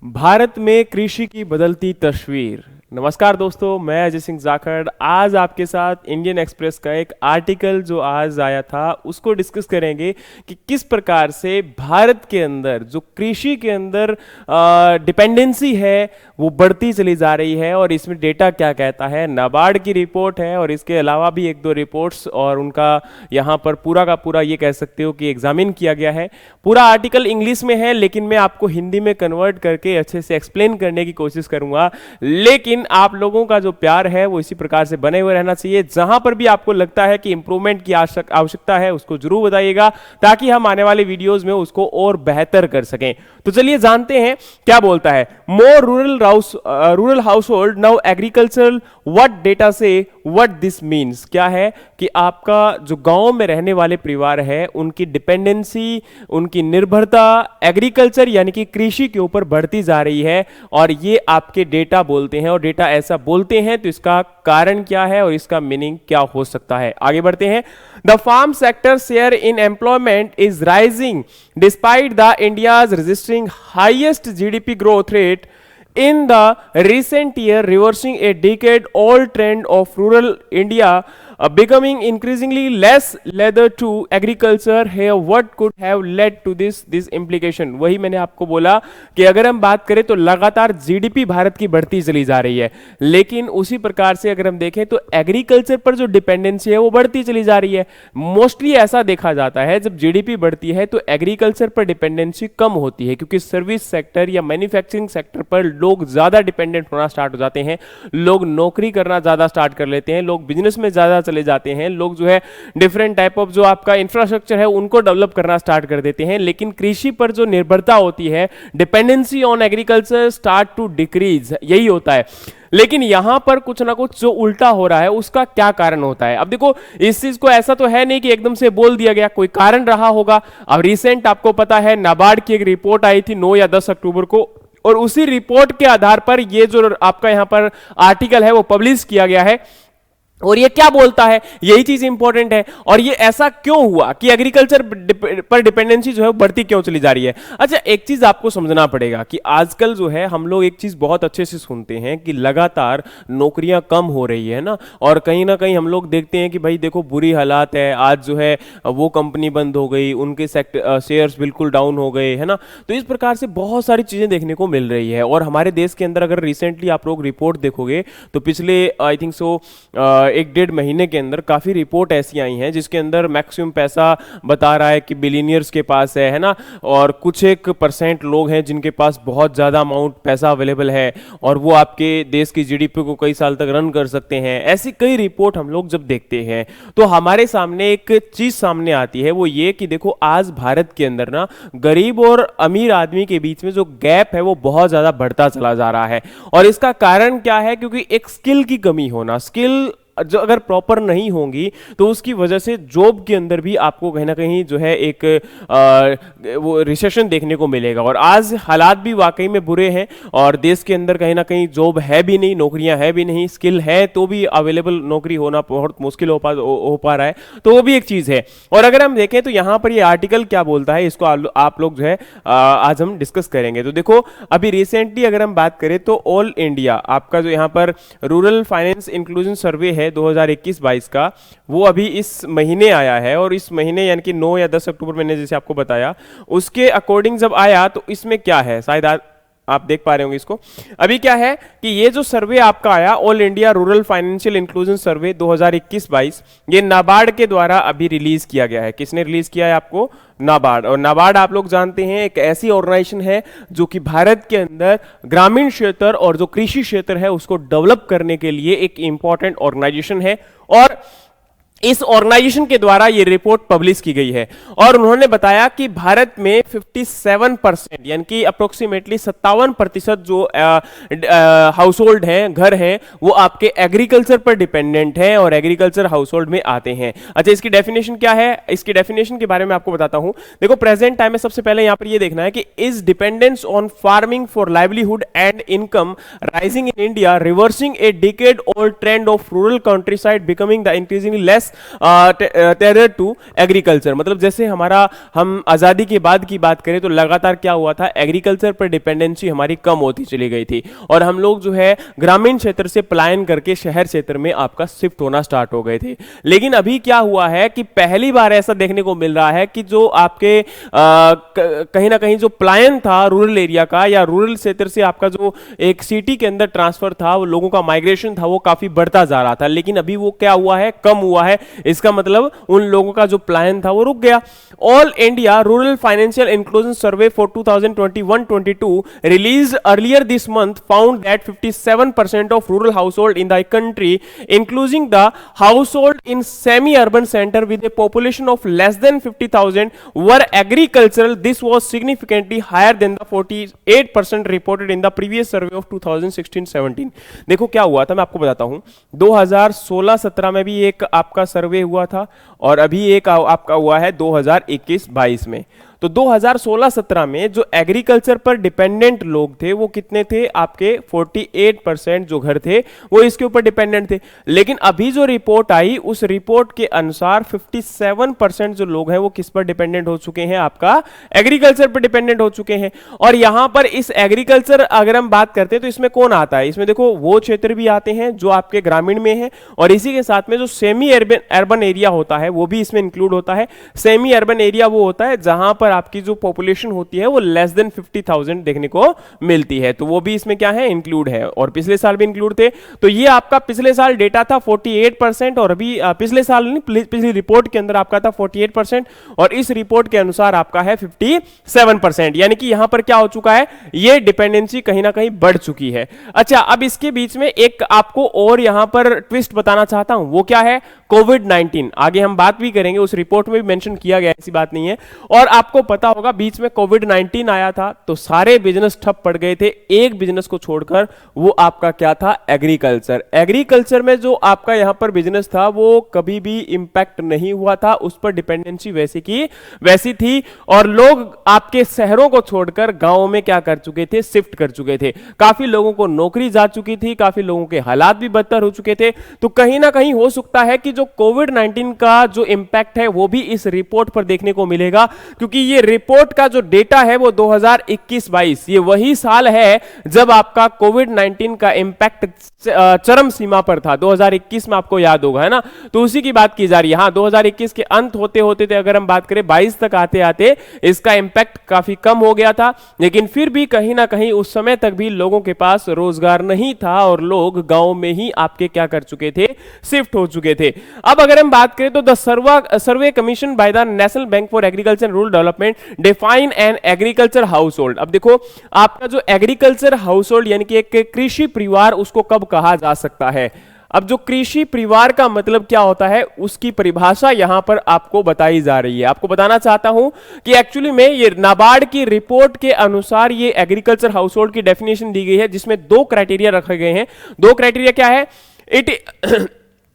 भारत में कृषि की बदलती तस्वीर। नमस्कार दोस्तों, मैं अजय सिंह जाखड़ आज आपके साथ इंडियन एक्सप्रेस का एक आर्टिकल जो आज आया था उसको डिस्कस करेंगे कि किस प्रकार से भारत के अंदर जो कृषि के अंदर डिपेंडेंसी है वो बढ़ती चली जा रही है और इसमें डेटा क्या कहता है। नाबार्ड की रिपोर्ट है और इसके अलावा भी एक दो रिपोर्ट्स और उनका यहाँ पर पूरा का पूरा ये कह सकते हो कि एग्जामिन किया गया है। पूरा आर्टिकल इंग्लिश में है लेकिन मैं आपको हिंदी में कन्वर्ट करके अच्छे से एक्सप्लेन करने की कोशिश करूंगा। लेकिन आप लोगों का जो प्यार है वो इसी प्रकार से बने हुए रहना चाहिए। जहां पर भी आपको लगता है कि इंप्रूवमेंट की आवश्यकता है उसको जरूर बताइएगा ताकि हम आने वाले वीडियोस में उसको और बेहतर कर सकें। तो चलिए जानते हैं क्या बोलता है। More rural house hold now agricultural, what data say what this means. क्या है कि आपका जो गांव में रहने वाले परिवार है उनकी डिपेंडेंसी, उनकी निर्भरता एग्रीकल्चर यानी कि कृषि के ऊपर बढ़ती जा रही है और ये आपके डेटा बोलते हैं। और डेटा ऐसा बोलते हैं तो इसका कारण क्या है और इसका मीनिंग क्या हो सकता है। आगे बढ़ते हैं। The farm sector share in employment is rising despite the India's registering highest GDP growth rate in the recent year, reversing a decade-old trend of rural India becoming increasingly less leather to agriculture. Here, what could have led to this implication? वही मैंने आपको बोला कि अगर हम बात करें तो लगातार जीडीपी भारत की बढ़ती चली जा रही है, लेकिन उसी प्रकार से अगर हम देखें तो एग्रीकल्चर पर जो डिपेंडेंसी है वो बढ़ती चली जा रही है। मोस्टली ऐसा देखा जाता है जब जीडीपी बढ़ती है तो एग्रीकल्चर पर डिपेंडेंसी कम होती है क्योंकि सर्विस सेक्टर या मैन्युफैक्चरिंग सेक्टर पर लोग ज्यादा डिपेंडेंट होना स्टार्ट हो जाते हैं, लोग नौकरी करना ज्यादा स्टार्ट कर लेते हैं, लोग बिजनेस में ज्यादा चले जाते हैं, लोग जो है डिफरेंट टाइप ऑफ जो आपका इंफ्रास्ट्रक्चर है उनको डेवलप करना स्टार्ट कर देते हैं। लेकिन कृषि पर जो निर्भरता होती है, dependency on agriculture start to decrease, यही होता है। लेकिन यहां पर कुछ ना कुछ जो उल्टा हो रहा है उसका क्या कारण होता है। अब देखो इस चीज को ऐसा तो है नहीं कि एकदम से बोल दिया गया, कोई कारण रहा होगा। अब रिसेंट आपको पता है नाबार्ड की एक रिपोर्ट आई थी 9 या 10 अक्टूबर को और उसी रिपोर्ट के आधार पर ये जो आपका यहां पर आर्टिकल है वो पब्लिश किया गया है। और ये क्या बोलता है, यही चीज इंपॉर्टेंट है। और ये ऐसा क्यों हुआ कि एग्रीकल्चर पर डिपेंडेंसी जो है बढ़ती क्यों चली जा रही है। अच्छा, एक चीज आपको समझना पड़ेगा कि आजकल जो है हम लोग एक चीज बहुत अच्छे से सुनते हैं कि लगातार नौकरियां कम हो रही है ना, और कहीं ना कहीं हम लोग देखते हैं कि भाई देखो बुरी हालात है, आज जो है वो कंपनी बंद हो गई, उनके शेयर्स बिल्कुल डाउन हो गए, है ना। तो इस प्रकार से बहुत सारी चीजें देखने को मिल रही है। और हमारे देश के अंदर अगर रिसेंटली आप लोग रिपोर्ट देखोगे तो पिछले आई थिंक सो 1-1.5 महीने के अंदर काफी रिपोर्ट ऐसी आई हैं जिसके अंदर मैक्सिमम पैसा बता रहा है कि बिलियनियर्स के पास है ना, और कुछ एक % लोग हैं जिनके पास बहुत ज्यादा अमाउंट पैसा अवेलेबल है और वो आपके देश की जीडीपी को कई साल तक रन कर सकते हैं। ऐसी कई रिपोर्ट हम लोग जब देखते हैं तो हमारे सामने एक चीज सामने आती है, वो ये कि देखो आज भारत के अंदर ना गरीब और अमीर आदमी के बीच में जो गैप है वो बहुत ज्यादा बढ़ता चला जा रहा है। और इसका कारण क्या है, क्योंकि एक स्किल की कमी होना, स्किल जो अगर प्रॉपर नहीं होंगी तो उसकी वजह से जॉब के अंदर भी आपको कहीं ना कहीं जो है एक वो रिसेशन देखने को मिलेगा। और आज हालात भी वाकई में बुरे हैं और देश के अंदर कहीं ना कहीं जॉब है भी नहीं, नौकरियां है भी नहीं, स्किल है तो भी अवेलेबल नौकरी होना बहुत मुश्किल हो पा रहा है। तो वो भी एक चीज है। और अगर हम देखें तो यहां पर ये आर्टिकल क्या बोलता है इसको आप लोग जो है आज हम डिस्कस करेंगे। तो देखो अभी रिसेंटली अगर हम बात करें तो ऑल इंडिया आपका जो यहां पर रूरल फाइनेंस इंक्लूजन सर्वे है 2021-22 का, वो अभी इस महीने आया है। और इस महीने यानी कि 9 या 10 अक्टूबर मैंने जैसे आपको बताया उसके अकॉर्डिंग जब आया तो इसमें क्या है, शायद आप देख पा रहे होंगे इसको। अभी क्या है कि ये जो सर्वे आपका आया all India rural financial inclusion survey 2021-22, ये नाबार्ड के द्वारा अभी रिलीज किया गया है। किसने रिलीज किया है आपको? नाबार्ड। और नाबार्ड आप लोग जानते हैं एक ऐसी ऑर्गेनाइजेशन है जो कि भारत के अंदर ग्रामीण क्षेत्र और जो कृषि क्षेत्र है उसको डेवलप करने के लिए एक इंपॉर्टेंट ऑर्गेनाइजेशन है। और इस ऑर्गेनाइजेशन के द्वारा ये रिपोर्ट पब्लिश की गई है और उन्होंने बताया कि भारत में 57% यानी कि अप्रोक्सीमेटली 57% जो हाउस होल्ड हैं, घर हैं, वो आपके एग्रीकल्चर पर डिपेंडेंट हैं और एग्रीकल्चर हाउस होल्ड में आते हैं। अच्छा, इसकी डेफिनेशन क्या है? इसकी डेफिनेशन के बारे में आपको बताता हूं। देखो प्रेजेंट टाइम में सबसे पहले यहां पर ये देखना है कि is dependence on farming for livelihood and income rising in India, reversing a decade old trend of rural country side, becoming the increasingly less terror to agriculture. मतलब जैसे हम आजादी के बाद की बात करें तो लगातार क्या हुआ था, एग्रीकल्चर पर डिपेंडेंसी हमारी कम होती चली गई थी और हम लोग जो है ग्रामीण क्षेत्र से पलायन करके शहर क्षेत्र में आपका शिफ्ट होना स्टार्ट हो गए थे। लेकिन अभी क्या हुआ है कि पहली बार ऐसा देखने को मिल रहा है कि जो आपके कहीं ना कहीं जो पलायन था रूरल एरिया का या रूरल क्षेत्र से आपका जो एक सिटी के अंदर ट्रांसफर था, वो लोगों का माइग्रेशन था, वो काफी बढ़ता जा रहा था। लेकिन अभी वो क्या हुआ है, कम हुआ है। इसका मतलब उन लोगों का जो प्लान था वो रुक गया। All India rural financial inclusion survey for 2021-22 released earlier this month found that 57% of rural household in the country, including the household in semi-urban center with a population of less than 50,000, were agricultural. This was significantly higher than the 48% reported in the previous survey of 2016-17. देखो क्या हुआ था, मैं आपको बताता हूं। 2016-17 में भी एक आपका सर्वे हुआ था और अभी एक आपका हुआ है 2021-22 में। तो 2016-17 में जो एग्रीकल्चर पर डिपेंडेंट लोग थे वो कितने थे, आपके 48% जो घर थे वो इसके ऊपर डिपेंडेंट थे। लेकिन अभी जो रिपोर्ट आई उस रिपोर्ट के अनुसार 57% जो लोग हैं वो किस पर डिपेंडेंट हो चुके हैं, आपका एग्रीकल्चर पर डिपेंडेंट हो चुके हैं। और यहां पर इस एग्रीकल्चर अगर हम बात करते हैं तो इसमें कौन आता है, इसमें देखो वो क्षेत्र भी आते हैं जो आपके ग्रामीण में है और इसी के साथ में जो सेमी अर्बन एरिया होता है वो भी इसमें इंक्लूड होता है। सेमी अर्बन एरिया वो होता है जहां पर आपकी जो पॉपुलेशन होती है वो लेस देन 50,000 देखने को मिलती है, तो वो भी इसमें क्या है, इंक्लूड है। और पिछले साल भी इंक्लूड थे। तो ये आपका पिछले साल डेटा था 48% और अभी पिछले साल नहीं, पिछली रिपोर्ट के अंदर आपका था 48% और इस रिपोर्ट के अनुसार आपका है 57%। यानी कि यहां पर क्या हो चुका है, ये डिपेंडेंसी कहीं ना कहीं बढ़ चुकी है। अच्छा, अब इसके बीच में एक आपको और यहां पर ट्विस्ट बताना चाहता हूं, वो क्या है, कोविड-19। आगे हम बात भी करेंगे, उस रिपोर्ट में भी मेंशन किया गया, ऐसी बात नहीं है। और आपको पता होगा बीच में कोविड-19 आया था तो सारे बिजनेस ठप पड़ गए थे, एक बिजनेस को छोड़कर, वो आपका क्या था, एग्रीकल्चर। एग्रीकल्चर में जो आपका यहां पर बिजनेस था वो कभी भी इंपैक्ट नहीं हुआ था, उस पर डिपेंडेंसी वैसी की वैसी थी और लोग आपके शहरों को छोड़कर गांवों में क्या कर चुके थे, शिफ्ट कर चुके थे। काफी लोगों को नौकरी जा चुकी थी, काफी लोगों के हालात भी बदतर हो चुके थे। तो कहीं ना कहीं हो सकता है कि जो कोविड-19 का जो इंपैक्ट है वो भी इस रिपोर्ट पर देखने को मिलेगा, क्योंकि ये रिपोर्ट का जो डेटा है वो 2021-22, ये वही साल है जब आपका कोविड-19 का इंपैक्ट चरम सीमा पर था। 2021 में आपको याद होगा, है ना, तो उसी की बात की जा रही है। हाँ, 2021 के अंत होते होते थे, अगर हम बात करें 22 तक आते आते इसका इंपैक्ट काफी कम हो गया था। लेकिन फिर भी कहीं ना कहीं उस समय तक भी लोगों के पास रोजगार नहीं था और लोग गांव में ही आपके क्या कर चुके थे, शिफ्ट हो चुके थे। अब अगर हम बात करें तो the survey commission by the national bank for agriculture and rural development define an agriculture house hold. अब देखो आपका जो एग्रीकल्चर हाउस होल्ड यानी कि एक कृषि परिवार, उसको कब कहा जा सकता है। अब जो कृषि परिवार का मतलब क्या होता है उसकी परिभाषा यहां पर आपको बताई जा रही है। आपको बताना चाहता हूं कि एक्चुअली में ये नाबार्ड की रिपोर्ट के अनुसार ये एग्रीकल्चर हाउस होल्ड की डेफिनेशन दी गई है, जिसमें दो क्राइटेरिया रखे गए हैं। दो क्राइटेरिया क्या है, it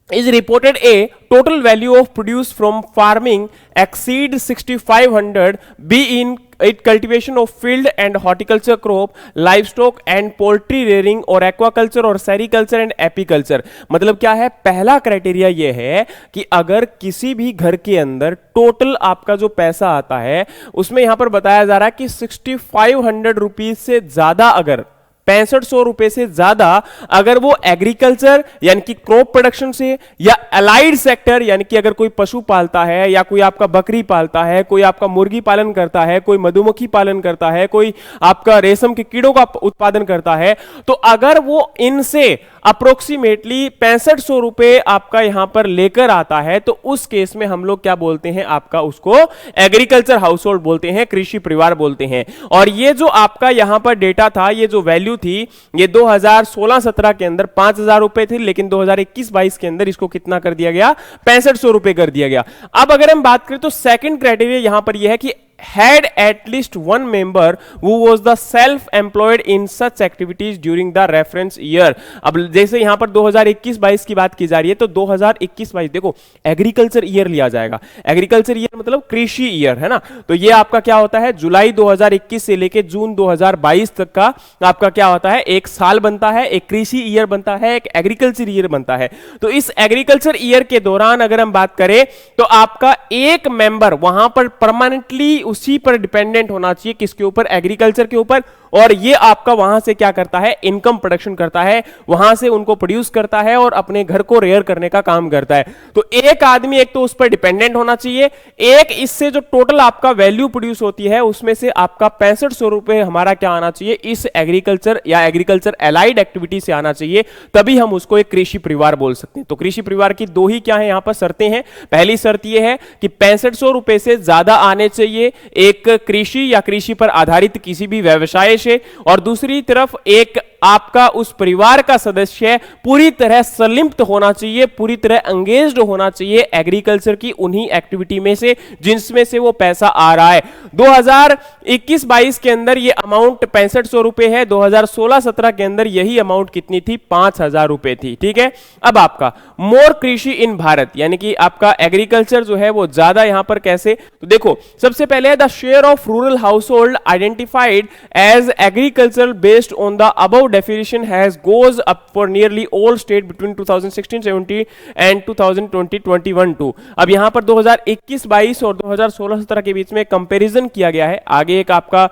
is reported a total value of produce from farming exceed 6,500 be in it cultivation of field and horticulture crop, livestock and poultry rearing और aquaculture और sericulture and apiculture। मतलब क्या है, पहला क्राइटेरिया ये है कि अगर किसी भी घर के अंदर टोटल आपका जो पैसा आता है उसमें यहां पर बताया जा रहा है कि 6,500 रुपीज से ज्यादा, अगर 6500 रुपए से ज्यादा अगर वो एग्रीकल्चर यानी कि क्रॉप प्रोडक्शन से या अलाइड सेक्टर यानी कि अगर कोई पशु पालता है या कोई आपका बकरी पालता है, कोई आपका मुर्गी पालन करता है, कोई मधुमक्खी पालन करता है, कोई आपका रेशम के कीड़ों का उत्पादन करता है, तो अगर वो इनसे अप्रोक्सीमेटली 6500 रुपए आपका यहां पर लेकर आता है तो उस केस में हम लोग क्या बोलते हैं, आपका उसको एग्रीकल्चर हाउस होल्ड बोलते हैं, कृषि परिवार बोलते हैं। और ये जो आपका यहां पर डेटा था, ये जो वैल्यू थी, ये 2016-17 के अंदर 5,000 रुपए थी, लेकिन 2021-22 के अंदर इसको कितना कर दिया गया, 6500 रुपए कर दिया गया। अब अगर हम बात करें तो सेकंड क्राइटेरिया यहां पर यह है कि had at least one member who was the self-employed in such activities during the reference year। अब जैसे यहां पर 2021-22 की बात की जा रही है तो 2021-22 देखो एग्रीकल्चर ईयर लिया जाएगा। एग्रीकल्चर ईयर मतलब कृषि ईयर है ना, तो ये आपका क्या होता है जुलाई 2021 से लेके जून 2022 तक का आपका क्या होता है, एक साल बनता है, एक कृषि ईयर बनता है, एक एग्रीकल्चर ईयर बनता है। तो इस एग्रीकल्चर ईयर के दौरान अगर हम बात करें तो आपका एक मेंबर वहां पर परमानेंटली उसी पर डिपेंडेंट होना चाहिए, किसके ऊपर, एग्रीकल्चर के ऊपर, और ये आपका वहां से क्या करता है, इनकम प्रोडक्शन करता है, वहां से उनको प्रोड्यूस करता है और अपने घर को रेयर करने का काम करता है। तो एक आदमी एक तो उस पर डिपेंडेंट होना चाहिए, एक इससे जो टोटल आपका वैल्यू प्रोड्यूस होती है उसमें से आपका 6500 रुपए हमारा क्या आना चाहिए, इस एग्रीकल्चर या एग्रीकल्चर एलाइड एक्टिविटी से आना चाहिए, तभी हम उसको एक कृषि परिवार बोल सकते हैं। तो कृषि परिवार की दो ही क्या है यहां पर शर्तें हैं। पहली शर्त यह है कि 6500 रुपए से ज्यादा आने चाहिए एक कृषि या कृषि पर आधारित किसी भी व्यवसाय से, और दूसरी तरफ एक आपका उस परिवार का सदस्य पूरी तरह संलिप्त होना चाहिए, पूरी तरह एंगेज्ड होना चाहिए एग्रीकल्चर की उन्हीं एक्टिविटी में से जिनमें से वो पैसा आ रहा है। 2021-22 के अंदर ये अमाउंट 6500 रुपए है, 2016-17 के अंदर यही अमाउंट कितनी थी, 5000 रुपए थी। ठीक है, अब आपका मोर कृषि इन भारत, यानी कि आपका एग्रीकल्चर जो है वो ज्यादा यहां पर कैसे, तो देखो सबसे पहले the share of rural house hold identified as agriculture based on the above definition has goes up for nearly all state between 2016-17 and 2020-21-2। अब यहां पर 2021-22 और 2016-17 के बीच में कंपैरिजन किया गया है। आगे एक आपका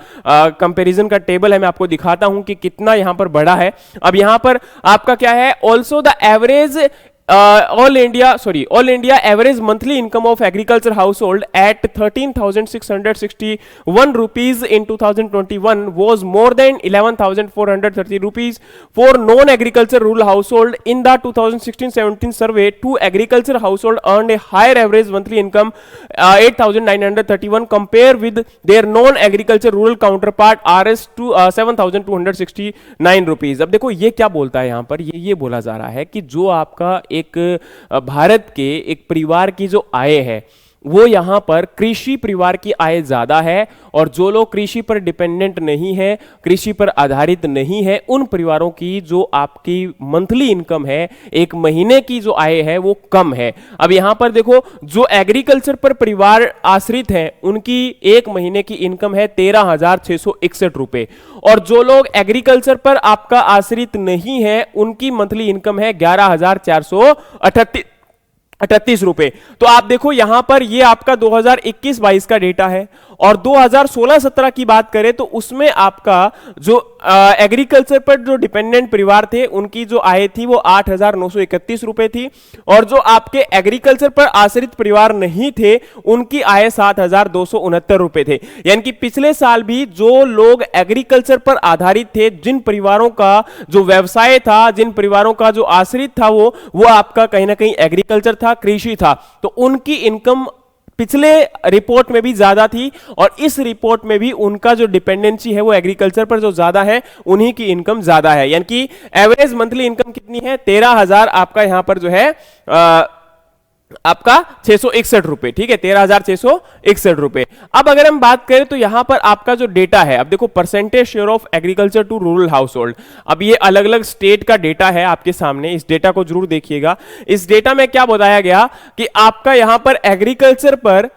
कंपैरिजन का टेबल है, मैं आपको दिखाता हूं कि कितना यहां पर बढ़ा है। अब यहां पर आपका क्या है, also the average all India average monthly income of agriculture household at 13,661 rupees in 2021 was more than 11,430 rupees for non-agriculture rural household। In the 2016-17 survey, two agriculture household earned a higher average monthly income 8,931 compare with their non-agriculture rural counterpart RS 7,269 rupees। अब देखो ये क्या बोलता है यहां पर, ये बोला जा रहा है कि जो आपका एक भारत के एक परिवार की जो आय है वो यहां पर कृषि परिवार की आय ज्यादा है, और जो लोग कृषि पर डिपेंडेंट नहीं है, कृषि पर आधारित नहीं है, उन परिवारों की जो आपकी मंथली इनकम है, एक महीने की जो आय है वो कम है। अब यहां पर देखो जो एग्रीकल्चर पर परिवार आश्रित है उनकी एक महीने की इनकम है 13,661 रुपए, और जो लोग एग्रीकल्चर पर आपका आश्रित नहीं है उनकी मंथली इनकम है 11,438 रुपए। तो आप देखो यहां पर ये आपका 2021-22 का डेटा है, और 2016-17 की बात करें तो उसमें आपका जो एग्रीकल्चर पर जो डिपेंडेंट परिवार थे उनकी जो आय थी वो 8,931 रुपए थी, और जो आपके एग्रीकल्चर पर आश्रित परिवार नहीं थे उनकी आय 7,269 रुपए थे। यानी कि पिछले साल भी जो लोग एग्रीकल्चर पर आधारित थे, जिन परिवारों का जो व्यवसाय था, जिन परिवारों का जो आश्रित था वो आपका कहीं ना कहीं एग्रीकल्चर था, कृषि था, तो उनकी इनकम पिछले रिपोर्ट में भी ज्यादा थी, और इस रिपोर्ट में भी उनका जो डिपेंडेंसी है वो एग्रीकल्चर पर जो ज्यादा है उन्हीं की इनकम ज्यादा है। यानी कि एवरेज मंथली इनकम कितनी है, 13,000 आपका यहां पर जो है आपका 661 रुपए। ठीक है, 13,661 रुपए। अब अगर हम बात करें तो यहां पर आपका जो डेटा है, अब देखो percentage share of agriculture to rural house hold, अब ये अलग अलग स्टेट का डेटा है आपके सामने, इस डेटा को जरूर देखिएगा। इस डेटा में क्या बताया गया कि आपका यहां पर एग्रीकल्चर पर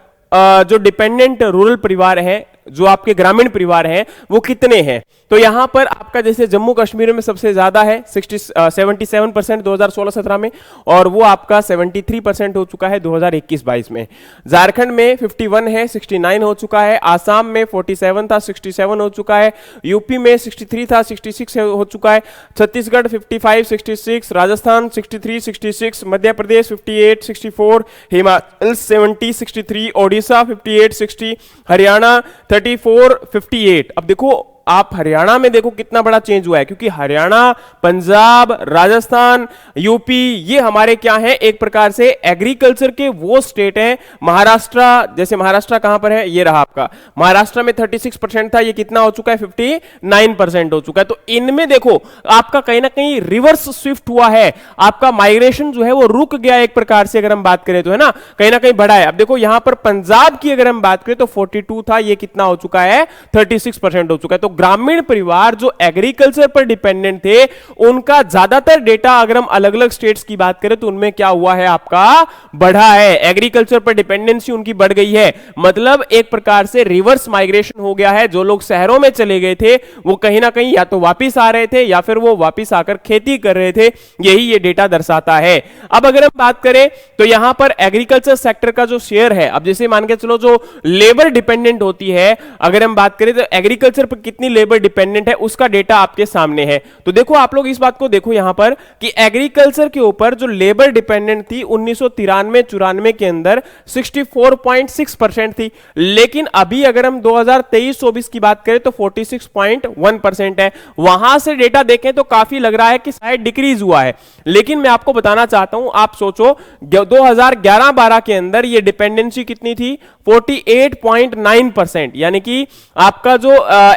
जो डिपेंडेंट रूरल परिवार है, जो आपके ग्रामीण परिवार हैं वो कितने हैं। तो यहां पर आपका जैसे जम्मू कश्मीर में सबसे ज्यादा है 77% 2016-17 में, और वो आपका 73% हो चुका है 2021-22 में। झारखंड में 51 है, 69 हो चुका है। आसाम में 47 था, 67 हो चुका है। यूपी में 63 था, 66 हो चुका है। छत्तीसगढ़ 55, 66, राजस्थान 63, 66, मध्य प्रदेश 58, 64, हिमाचल 70, 63, ओडिशा 58, 60, हरियाणा 34, 58। अब देखो आप हरियाणा में देखो कितना बड़ा चेंज हुआ है, क्योंकि हरियाणा, पंजाब, राजस्थान, यूपी, ये हमारे क्या हैं, एक प्रकार से एग्रीकल्चर के वो स्टेट हैं। महाराष्ट्र, जैसे महाराष्ट्र कहां पर है, ये रहा आपका महाराष्ट्र में 36% था, ये कितना हो चुका है, 59% हो चुका है। तो इनमें देखो आपका कहीं ना कहीं रिवर्स स्विफ्ट हुआ है, आपका माइग्रेशन जो है वो रुक गया एक प्रकार से, अगर हम बात करें तो, है ना, कहीं ना कहीं बढ़ा है। अब देखो यहां पर पंजाब की अगर हम बात करें तो 42 था, ये कितना हो चुका है, 36% हो चुका है। तो ग्रामीण परिवार जो एग्रीकल्चर पर डिपेंडेंट थे, उनका ज्यादातर डेटा अगर हम अलग अलग स्टेट्स की बात करें तो उनमें क्या हुआ है, आपका बढ़ा है, एग्रीकल्चर पर डिपेंडेंसी उनकी बढ़ गई है। मतलब एक प्रकार से रिवर्स माइग्रेशन हो गया है। जो लोग शहरों में चले गए थे वो कहीं ना कहीं या तो वापिस आ रहे थे या फिर वो वापिस आकर खेती कर रहे थे, यही ये डेटा दर्शाता है। अब अगर हम बात करें तो यहां पर एग्रीकल्चर सेक्टर का जो शेयर है, अब जैसे मान के चलो जो लेबर डिपेंडेंट होती है, अगर हम बात करें तो एग्रीकल्चर पर कितनी लेबर डिपेंडेंट है उसका डेटा आपके सामने है। तो देखो आप लोग इस बात को देखो यहां पर कि एग्रीकल्चर के ऊपर जो लेबर डिपेंडेंट थी 1993-94 के अंदर 64.6% थी, लेकिन अभी अगर हम 2023-24 की बात करें तो 46.1% है। वहां से डेटा देखें तो काफी लग रहा है कि शायद डिक्रीज हुआ है, लेकिन मैं आपको बताना चाहता हूं, आप सोचो 2011-12 के अंदर ये डिपेंडेंसी कितनी थी, 48.9%, यानी कि आपका जो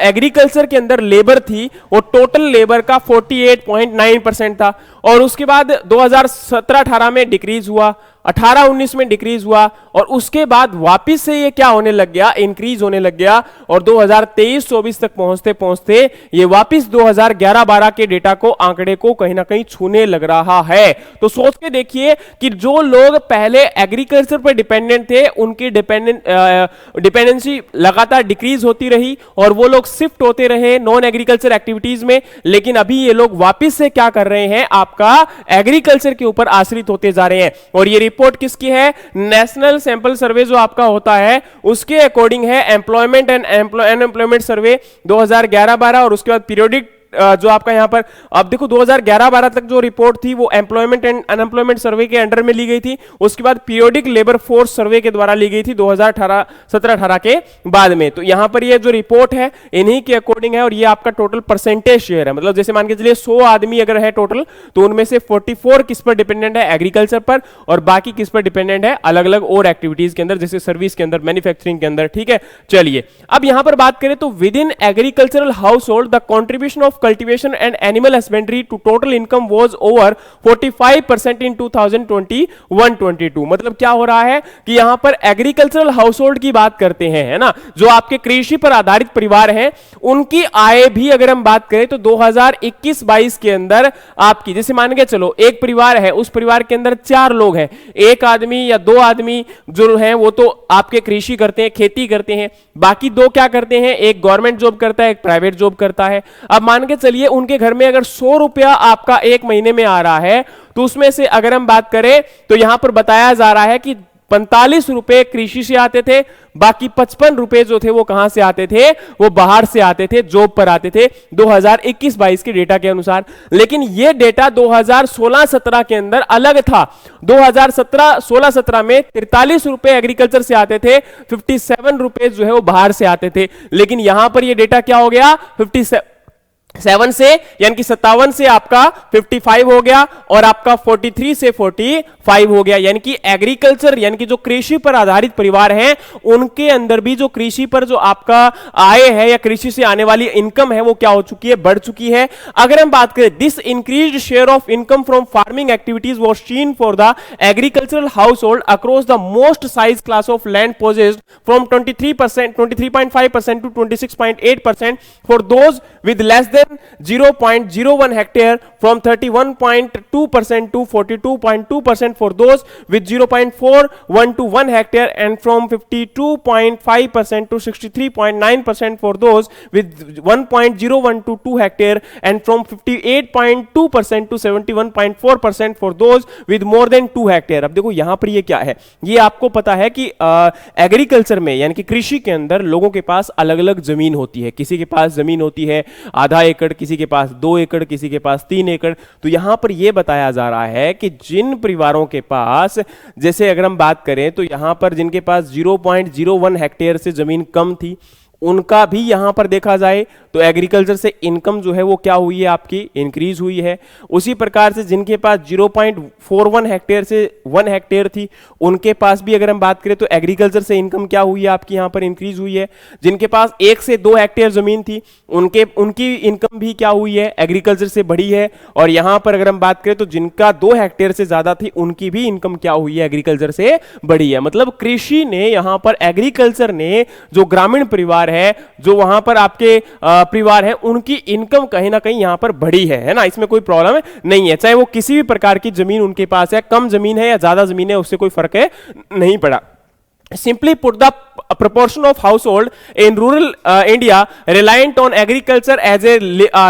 एग्रीकल्चर के अंदर लेबर थी वो टोटल लेबर का 48.9% था। और उसके बाद 2017-18 में डिक्रीज हुआ, 18-19 में डिक्रीज हुआ, और उसके बाद वापस से ये क्या होने लग गया, इंक्रीज होने लग गया, और 2023-24 तक पहुंचते पहुंचते ये वापस 2011-12 के डेटा को, आंकड़े को कहीं ना कहीं छूने लग रहा है। तो सोच के देखिए कि जो लोग पहले एग्रीकल्चर पर डिपेंडेंट थे उनकी डिपेंडेंसी लगातार डिक्रीज होती रही और वो लोग शिफ्ट होते रहे नॉन एग्रीकल्चर एक्टिविटीज में, लेकिन अभी ये लोग वापस से क्या कर रहे हैं, आपका एग्रीकल्चर के ऊपर आश्रित होते जा रहे हैं। और ये रिपोर्ट किसकी है, नेशनल सैंपल सर्वे जो आपका होता है उसके अकॉर्डिंग है, एम्प्लॉयमेंट एंड अनएम्प्लॉयमेंट सर्वे 2011-12, और उसके बाद पीरियोडिक जो आपका यहां पर, अब देखो 2011-12 तक जो रिपोर्ट थी वो एम्प्लॉयमेंट एंड अनएम्प्लॉयमेंट सर्वे के अंडर में ली गई थी, उसके बाद पीरियोडिक लेबर फोर्स सर्वे के द्वारा ली गई थी 2017-18 के बाद में। तो यहां पर ये जो रिपोर्ट है इन्हीं के अकॉर्डिंग है, और ये आपका टोटल परसेंटेज शेयर है। मतलब जैसे मान के चलिए 100 आदमी अगर है टोटल, तो उनमें से 44 किस पर डिपेंडेंट है, एग्रीकल्चर पर, और बाकी किस पर डिपेंडेंट है, अलग अलग और एक्टिविटीज के अंदर, जैसे सर्विस के अंदर, मैन्युफैक्चरिंग के अंदर। ठीक है, चलिए अब यहां पर बात करें तो with in agricultural house hold the contribution of cultivation and animal husbandry to total income was over 45% in 2021-22। मतलब क्या हो रहा है कि यहां पर एग्रीकल्चरल हाउसहोल्ड की बात करते हैं, है ना, जो आपके कृषि पर आधारित परिवार हैं, उनकी आय भी अगर हम बात करें तो 2021-22 के अंदर आपकी, जैसे मान के चलो एक परिवार है, उस परिवार के अंदर 4 लोग हैं, एक आदमी या 2 आदमी जो हैं वो तो आपके कृषि करते हैं, खेती करते हैं, बाकी 2 क्या करते हैं, एक गवर्नमेंट जॉब करता है, एक प्राइवेट जॉब करता है। अब मान के चलिए उनके घर में अगर 100 रुपया आपका एक महीने में आ रहा है, तो उसमें से अगर हम बात करें तो यहां पर बताया जा रहा है कि 45 रुपए कृषि से आते थे, बाकी 55 रुपए जो थे वो कहां से आते थे, वो बाहर से आते थे, जॉब पर आते थे 2021-22 के डेटा के अनुसार। लेकिन ये डेटा 2016-17 के अंदर अलग था। 2016-17 में 43 रुपए एग्रीकल्चर से आते थे, 57 रुपए जो है वो बाहर से आते थे। लेकिन यहां पर ये डेटा क्या हो गया, 57 से यानी कि 57 से आपका 55 हो गया, और आपका 43 से 45 हो गया। यानी कि एग्रीकल्चर यानी कि जो कृषि पर आधारित परिवार हैं उनके अंदर भी जो कृषि पर जो आपका आय है या कृषि से आने वाली इनकम है वो क्या हो चुकी है, बढ़ चुकी है। अगर हम बात करें this increased share of income from farming activities was seen for the agricultural household across the most size class of land possessed from 23.5% to 26.8% for those with less than 0.01 hectare, from 31.2% to 42.2% for those with 0.41 to 1 hectare, and from 52.5% to 63.9% for those with 1.01 to 2 hectare, and from 58.2% to 71.4% for those with more than 2 hectare। अब देखो यहां पर ये क्या है, ये आपको पता है कि एग्रीकल्चर में यानी कि कृषि के अंदर लोगों के पास अलग अलग जमीन होती है। किसी के पास जमीन होती है आधा एकड़, किसी के पास 2 एकड़, किसी के पास 3 एकड़। तो यहां पर यह बताया जा रहा है कि जिन परिवारों के पास, जैसे अगर हम बात करें तो यहां पर जिनके पास 0.01 हेक्टेयर से जमीन कम थी, उनका भी यहां पर देखा जाए तो एग्रीकल्चर से इनकम जो है वो क्या हुई है, आपकी इंक्रीज हुई है। उसी प्रकार से जिनके पास 0.41 हेक्टेयर से 1 हेक्टेयर थी, उनके पास भी अगर हम बात करें तो एग्रीकल्चर से इनकम क्या हुई है, आपकी यहां पर इंक्रीज हुई है। जिनके पास 1 से 2 हेक्टेयर जमीन थी, उनकी इनकम भी क्या हुई है, एग्रीकल्चर से बढ़ी है। और यहां पर अगर हम बात करें तो जिनका 2 हेक्टेयर से ज्यादा थी, उनकी भी इनकम क्या हुई है, एग्रीकल्चर से बढ़ी है। मतलब कृषि ने यहां पर, एग्रीकल्चर ने जो ग्रामीण परिवार है, जो वहां पर आपके परिवार है, उनकी इनकम कहीं ना कहीं यहां पर बढ़ी है ना, इसमें कोई प्रॉब्लम नहीं है। चाहे वो किसी भी प्रकार की जमीन उनके पास है, कम जमीन है या ज्यादा जमीन है, उससे कोई फर्क है नहीं पड़ा। Simply put, the proportion of household in rural India reliant on agriculture as a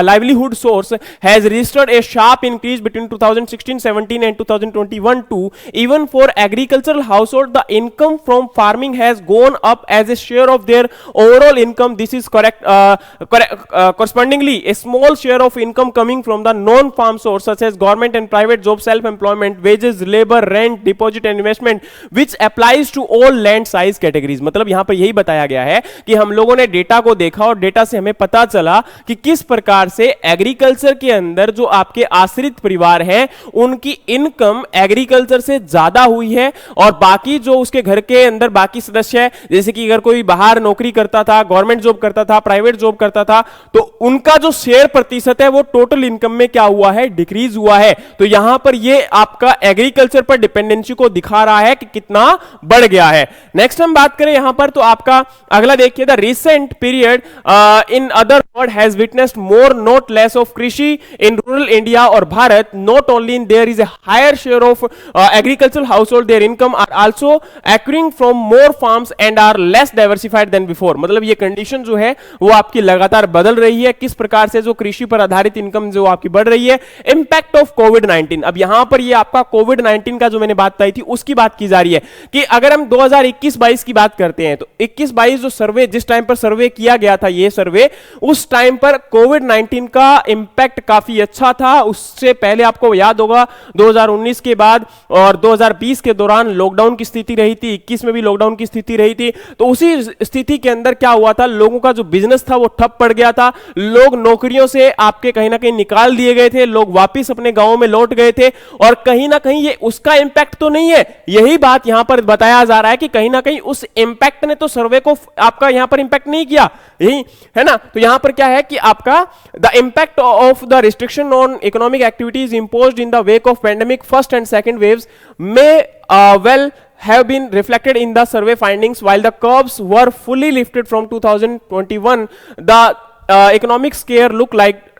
livelihood source has registered a sharp increase between 2016-17 and 2021-2. Even for agricultural household, the income from farming has gone up as a share of their overall income. This is correct. Correspondingly, a small share of income coming from the non-farm source such as government and private job, self-employment, wages, labor, rent, deposit and investment, which applies to all land size categories. मतलब यहां पर यही बताया गया है कि हम लोगों ने डेटा को देखा और डेटा से हमें पता चला कि किस प्रकार से एग्रीकल्चर के अंदर जो आपके आश्रित परिवार हैं, उनकी इनकम एग्रीकल्चर से ज्यादा हुई है। और बाकी जो उसके घर के अंदर बाकी सदस्य है, जैसे कि अगर कोई बाहर नौकरी करता था, गवर्नमेंट जॉब करता था, प्राइवेट जॉब करता था, तो उनका जो शेयर प्रतिशत है वो टोटल इनकम में क्या हुआ है, डिक्रीज हुआ है। तो यहां पर ये आपका एग्रीकल्चर पर डिपेंडेंसी को दिखा रहा है कि कितना बढ़ गया है। नेक्स्ट हम बात करें यहां पर तो आपका अगला देखिए, the recent period in other word has witnessed more not less of कृषि इन रूरल इंडिया और Bharat. Not only in there is a higher share of agricultural house hold, their income are also acquiring from more farms and are less diversified than before. मतलब ये condition जो है वो आपकी लगातार बदल रही है, किस प्रकार से जो कृषि पर आधारित इनकम जो आपकी बढ़ रही है। इंपैक्ट ऑफ कोविड-19, अब यहां पर ये आपका कोविड-19 का जो मैंने बात बताई थी उसकी बात की जा रही है कि अगर हम 2021-22 की बात करते हैं तो 21-22 जो सर्वे, जिस टाइम पर सर्वे किया गया था, ये सर्वे उस टाइम पर कोविड-19 का इंपैक्ट काफी अच्छा था। उससे पहले आपको याद होगा 2019 के बाद और 2020 के दौरान लॉकडाउन की स्थिति रही थी, 21 में भी लॉकडाउन की स्थिति रही थी। तो उसी स्थिति के अंदर क्या हुआ था, लोगों का जो बिजनेस था वो ठप पड़ गया था, लोग नौकरियों से आपके कहीं ना कहीं निकाल दिए गए थे, लोग वापिस अपने गांवों में लौट गए थे। और कहीं ना कहीं ये उसका इंपैक्ट तो नहीं है, यही बात यहां पर बताया जा रहा है कि कहीं ना कहीं उस इंपैक्ट ने तो सर्वे को आपका यहां पर इंपैक्ट नहीं किया, यही है ना। तो यहां पर क्या है कि आपका the impact of the restriction on economic activities imposed in the wake of pandemic first and second waves में well have been reflected in the survey findings. While the curbs were fully lifted from 2021, the economic scare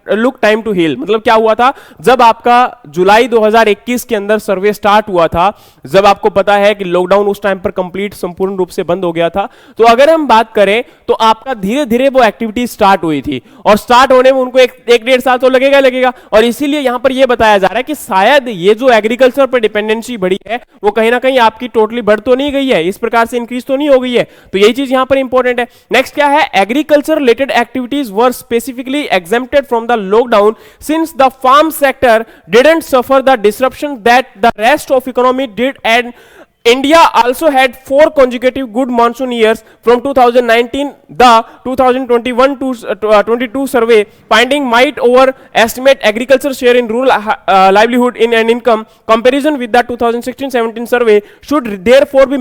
look time to heal। मतलब क्या हुआ था, जब आपका जुलाई 2021 के अंदर सर्वे start हुआ था, जब आपको पता है कि लॉकडाउन उस टाइम पर कंप्लीट संपूर्ण रूप से बंद हो गया था, तो अगर हम बात करें तो आपका धीरे धीरे वो एक्टिविटी स्टार्ट हुई थी और स्टार्ट होने में उनको एक डेढ़ साल तो लगेगा। और इसीलिए यहां पर यह बताया जा रहा है कि शायद ये जो एग्रीकल्चर पर डिपेंडेंसी बढ़ी है वो कहीं ना कहीं आपकी टोटली बढ़ तो नहीं गई है, इस प्रकार से इंक्रीज तो नहीं हो गई है। तो यही चीज यहां पर इंपॉर्टेंट है। नेक्स्ट क्या है, agriculture related activities were specifically exempted from the lockdown since the farm sector didn't suffer the disruption that the rest of economy did, and India also had 4 consecutive good monsoon years from 2019. The 2021-22 survey finding might overestimate agriculture share in rural livelihood in an income comparison with the 2016-17 survey should therefore be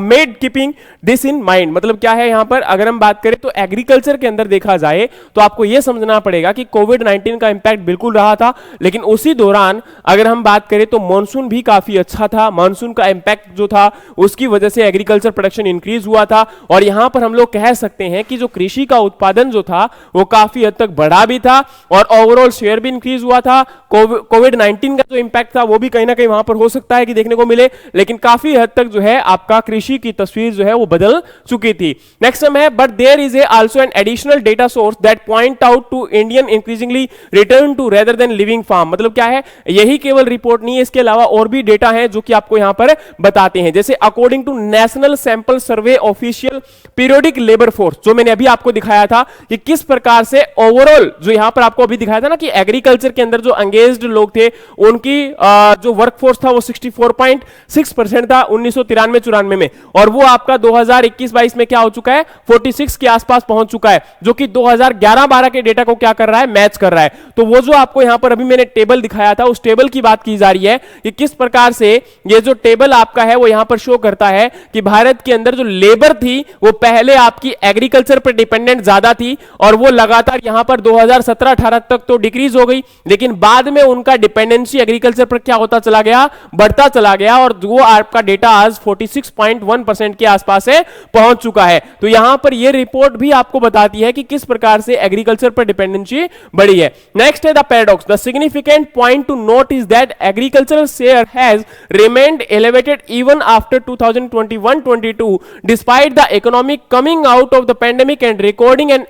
made keeping this in mind। मतलब क्या है यहां पर, अगर हम बात करें तो एग्रीकल्चर के अंदर देखा जाए तो आपको यह समझना पड़ेगा कि कोविड-19 का इंपैक्ट बिल्कुल रहा था, लेकिन उसी दौरान अगर हम बात करें तो मॉनसून भी काफी अच्छा था। मॉनसून का इंपैक्ट जो था उसकी वजह से एग्रीकल्चर प्रोडक्शन इंक्रीज हुआ था। और यहां पर हम लोग कह सकते हैं कि जो कृषि का उत्पादन जो था वो काफी हद तक बढ़ा भी था और ओवरऑल शेयर भी इंक्रीज हुआ था। कोविड-19 का जो इंपैक्ट था वो भी कहीं ना कहीं वहां पर हो सकता है कि देखने को मिले, लेकिन काफी हद तक जो है आपका कृषि की तस्वीर जो है वो बदल चुकी थी। नेक्स्ट है, but there is a also an additional data source that point out to Indian increasingly return to rather than living farm. मतलब क्या है, यही केवल रिपोर्ट नहीं है, इसके अलावा और भी डेटा है जो कि आपको यहां पर बताते बताते हैं, जैसे according to National Sample Survey official periodic labour force, जो मैंने अभी आपको दिखाया था कि किस प्रकार से ओवरऑल, जो यहां पर आपको अभी दिखाया था ना कि एग्रीकल्चर के अंदर जो एंगेज्ड लोग थे उनकी जो वर्कफोर्स था वो 64.6% था 1993-94 में, और वो आपका 2021-22 में क्या हो चुका है, 46 के आसपास पहुंच चुका है, जो कि 2011-12 के डेटा को क्या कर रहा है, मैच कर रहा है। तो वो जो आपको यहां पर अभी मैंने टेबल दिखाया था, उस टेबल की बात की जा रही है कि किस प्रकार से ये जो टेबल आपका है वो यहां पर शो करता है कि भारत के अंदर जो लेबर थी वो पहले आपकी एग्रीकल्चर पर डिपेंडेंट ज्यादा थी, और वो लगातार यहां पर 2017-18 तक तो डिक्रीज हो गई, लेकिन बाद में उनका डिपेंडेंसी एग्रीकल्चर पर क्या होता चला गया, बढ़ता चला गया, और वो आपका डेटा आज 46.1% के आसपास है पहुंच चुका है। तो यहां पर ये रिपोर्ट भी आपको बताती है कि किस प्रकार से एग्रीकल्चर पर डिपेंडेंसी बढ़ी है। नेक्स्ट है the paradox, the significant point two note is that agricultural share has remained elevated even after 2021-22 despite the economic coming out of the pandemic and recording an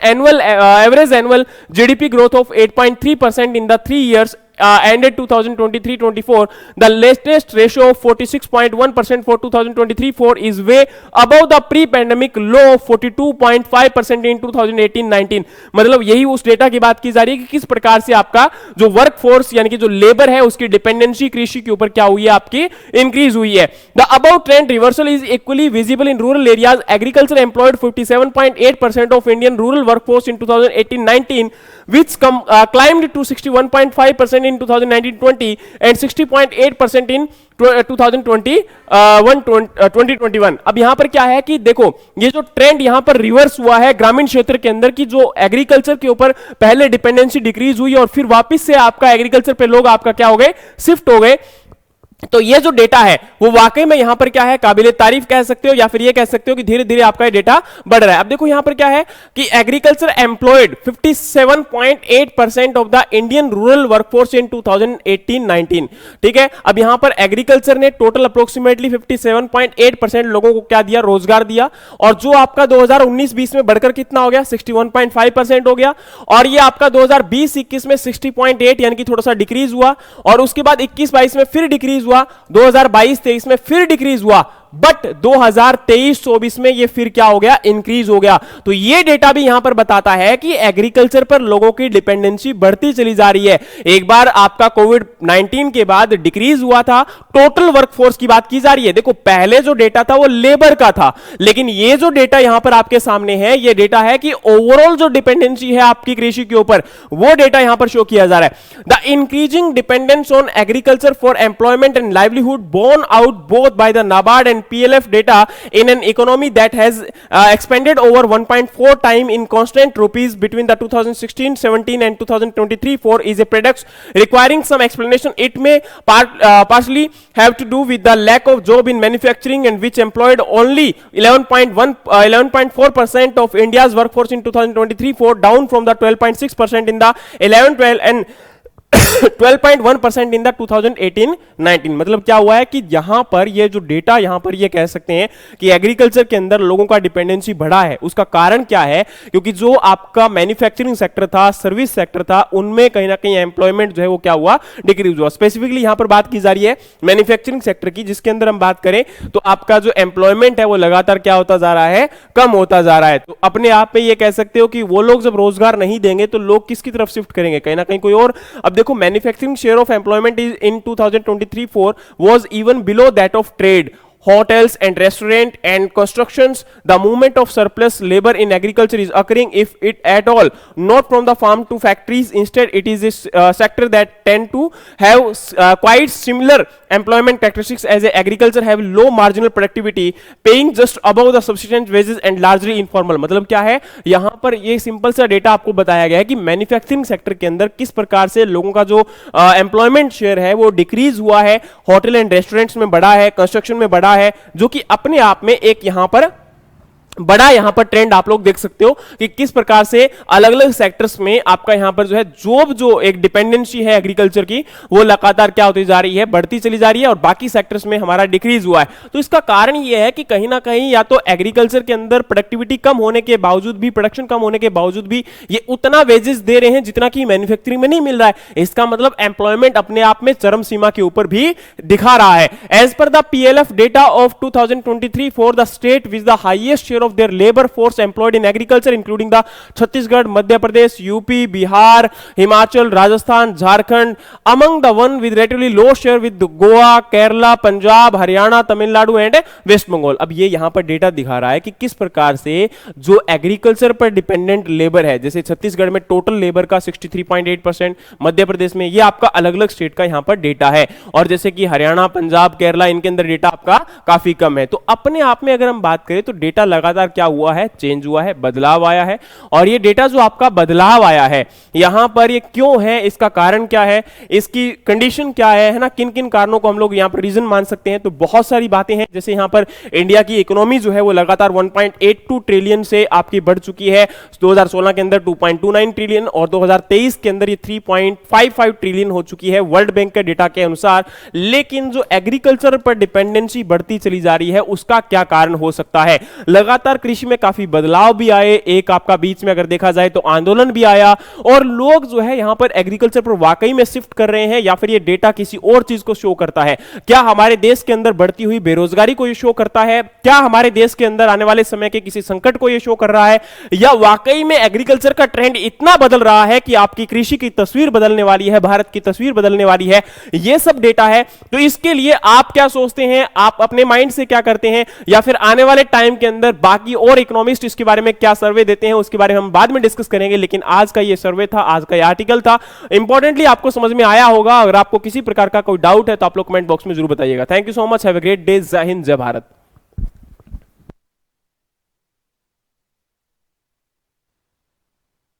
annual average annual GDP growth of 8.3% in the 3 years ended 2023-24. The latest ratio of 46.1% for 2023-4 is way above the pre-pandemic low of 42.5% in 2018-19. मतलब यही उस data की बात की जा रही है कि किस प्रकार से आपका जो वर्कफोर्स यानी कि जो लेबर है उसकी डिपेंडेंसी कृषि के ऊपर क्या हुई है, आपकी इंक्रीज हुई है। The above trend reversal is equally visible in rural areas. Agriculture employed 57.8% of Indian rural workforce in 2018-19, which climbed to 61.5% in 2019-20 and 60.8% in 2021। अब यहां पर क्या है कि देखो ये जो ट्रेंड यहां पर रिवर्स हुआ है ग्रामीण क्षेत्र के अंदर की, जो एग्रीकल्चर के ऊपर पहले डिपेंडेंसी डिक्रीज हुई और फिर वापस से आपका एग्रीकल्चर पे लोग आपका क्या हो गए, शिफ्ट हो गए। तो ये जो डेटा है वो वाकई में यहां पर क्या है, काबिले तारीफ कह सकते हो या फिर ये कह सकते हो कि धीरे धीरे आपका ये डेटा बढ़ रहा है। अब देखो यहां पर क्या है कि agriculture employed 57.8% of the Indian rural workforce इन 2018-19। ठीक है, अब यहां पर एग्रीकल्चर ने टोटल अप्रोक्सीमेटली 57.8% लोगों को क्या दिया, रोजगार दिया, और जो आपका 2019-20 में बढ़कर कितना हो गया, 61.5% हो गया, और ये आपका 2020-21 में 60.8 यानी कि थोड़ा सा डिक्रीज हुआ, और उसके बाद 21-22 में फिर डिक्रीज हुआ, 2022-23 में फिर डिक्रीज हुआ, बट 2023-24 में ये फिर क्या हो गया, इंक्रीज हो गया। तो ये डेटा भी यहां पर बताता है कि एग्रीकल्चर पर लोगों की डिपेंडेंसी बढ़ती चली जा रही है। एक बार आपका कोविड-19 के बाद डिक्रीज हुआ था, टोटल वर्कफोर्स की बात की जा रही है। देखो पहले जो डेटा था वो लेबर का था, लेकिन ये जो डेटा यहां पर आपके सामने है, ये डेटा है कि ओवरऑल जो डिपेंडेंसी है आपकी कृषि के ऊपर, वो डेटा यहां पर शो किया जा रहा है। The increasing dependence on agriculture for employment and livelihood borne out both by the NABARD and PLF data in an economy that has expanded over 1.4 time in constant rupees between the 2016-17 and 2023-4 is a paradox requiring some explanation. It may partially have to do with the lack of job in manufacturing, and which employed only 11.4% of India's workforce in 2023-4, down from the 12.6% in the 11-12 and 12.1% in the 2018-19। मतलब क्या हुआ है कि यहां पर ये जो data यहां पर ये कह सकते हैं कि एग्रीकल्चर के अंदर लोगों का डिपेंडेंसी बढ़ा है। उसका कारण क्या है, क्योंकि जो आपका मैन्युफैक्चरिंग सेक्टर था, सर्विस सेक्टर था, उनमें कहीं ना कहीं एम्प्लॉयमेंट जो है वो क्या हुआ, डिक्रीज हुआ। स्पेसिफिकली यहां पर बात की जा रही है मैन्युफैक्चरिंग सेक्टर की, जिसके अंदर हम बात करें तो आपका जो एम्प्लॉयमेंट है वो लगातार क्या होता जा रहा है, कम होता जा रहा है। तो अपने आप में ये कह सकते हो कि वो लोग जब रोजगार नहीं देंगे तो लोग किसकी तरफ शिफ्ट करेंगे, कहीं ना कहीं कोई और। अब देखो manufacturing share of employment is in 2023-4 was even below that of trade, hotels and restaurant and constructions. The movement of surplus labor in agriculture is occurring, if it at all, not from the farm to factories. Instead it is a sector that tend to have quite similar employment characteristics as agriculture, have low marginal productivity, paying just above the subsistence wages and largely informal। मतलब क्या है, यहां पर ये simple सा data आपको बताया गया है कि मैन्युफैक्चरिंग सेक्टर के अंदर किस प्रकार से लोगों का जो एम्प्लॉयमेंट शेयर है वो डिक्रीज हुआ है, होटल एंड रेस्टोरेंट्स में बढ़ा है, कंस्ट्रक्शन में बढ़ा है, जो कि अपने आप में एक यहां पर बड़ा यहां पर ट्रेंड आप लोग देख सकते हो कि किस प्रकार से अलग अलग सेक्टर्स में आपका यहां पर जो है जो एक डिपेंडेंसी है एग्रीकल्चर की वो लगातार क्या होती जा रही है, बढ़ती चली जा रही है, और बाकी सेक्टर्स में हमारा डिक्रीज हुआ है। तो इसका कारण यह है कि कहीं ना कहीं या तो एग्रीकल्चर के अंदर प्रोडक्टिविटी कम होने के बावजूद भी, प्रोडक्शन कम होने के बावजूद भी ये उतना वेजेस दे रहे हैं जितना कि मैन्युफैक्चरिंग में नहीं मिल रहा है। इसका मतलब एम्प्लॉयमेंट अपने आप में चरम सीमा के ऊपर भी दिखा रहा है। As per the PLF data of 2023 for the state with the highest share of their labor force employed in agriculture including the Chhattisgarh, Madhya Pradesh, UP, Bihar, Himachal, Rajasthan, Jharkhand, among the one with relatively low share with Goa, Kerala, Punjab, Haryana, Tamil Nadu and West Bengal। अब ये यहां पर data दिखा रहा है कि किस प्रकार से जो एग्रीकल्चर पर डिपेंडेंट लेबर है, जैसे छत्तीसगढ़ में टोटल लेबर का 63.8%, मध्य प्रदेश में, ये आपका अलग अलग स्टेट का यहां पर डेटा है, और जैसे कि हरियाणा, पंजाब, केरला, इनके अंदर डेटा आपका काफी कम है। तो अपने आप में अगर हम बात करें तो डेटा लगातार क्या हुआ है, चेंज हुआ है, बदलाव आया है। और ये डेटा जो आपका बदलाव आया है यहां पर, ये क्यों है, इसका कारण क्या है, इसकी कंडीशन क्या है ना, किन किन कारणों को हम लोग यहां पर रीजन मान सकते हैं। तो बहुत सारी बातें हैं, जैसे यहां पर इंडिया की इकोनॉमी जो है वो लगातार 1.82 ट्रिलियन से आपकी बढ़ चुकी है 2016 के अंदर 2.29 ट्रिलियन, और 2023 के अंदर ये 3.55 ट्रिलियन हो चुकी है वर्ल्ड बैंक के डेटा के अनुसार। लेकिन जो एग्रीकल्चर पर डिपेंडेंसी बढ़ती चली जा रही है उसका क्या कारण हो सकता है। लगातार कृषि में काफी बदलाव भी आए, एक आपका बीच में अगर देखा जाए तो आंदोलन भी आया, और लोग जो है यहां पर एग्रीकल्चर पर वाकई में शिफ्ट कर रहे हैं, या फिर ये डेटा किसी और चीज को शो करता है। क्या हमारे देश के अंदर बढ़ती हुई बेरोजगारी को ये शो करता है, क्या हमारे देश के अंदर आने वाले समय के किसी संकट को ये शो कर रहा है, या वाकई में एग्रीकल्चर का ट्रेंड इतना बदल रहा है कि आपकी कृषि की तस्वीर बदलने वाली है, भारत की तस्वीर बदलने वाली है। ये सब डेटा है। तो इसके लिए आप क्या सोचते हैं, आप अपने माइंड से क्या करते हैं, या फिर आने वाले टाइम के अंदर बाकी और इकोनॉमिस्ट इसके बारे में क्या सर्वे देते हैं, उसके बारे में हम बाद में डिस्कस करेंगे। लेकिन आज का ये सर्वे था, आज का ये आर्टिकल था, इंपॉर्टेंटली आपको समझ में आया होगा। अगर आपको किसी प्रकार का कोई डाउट है तो आप लोग कमेंट बॉक्स में जरूर बताइएगा। Thank you so much, have a great day. जय हिंद, जय भारत।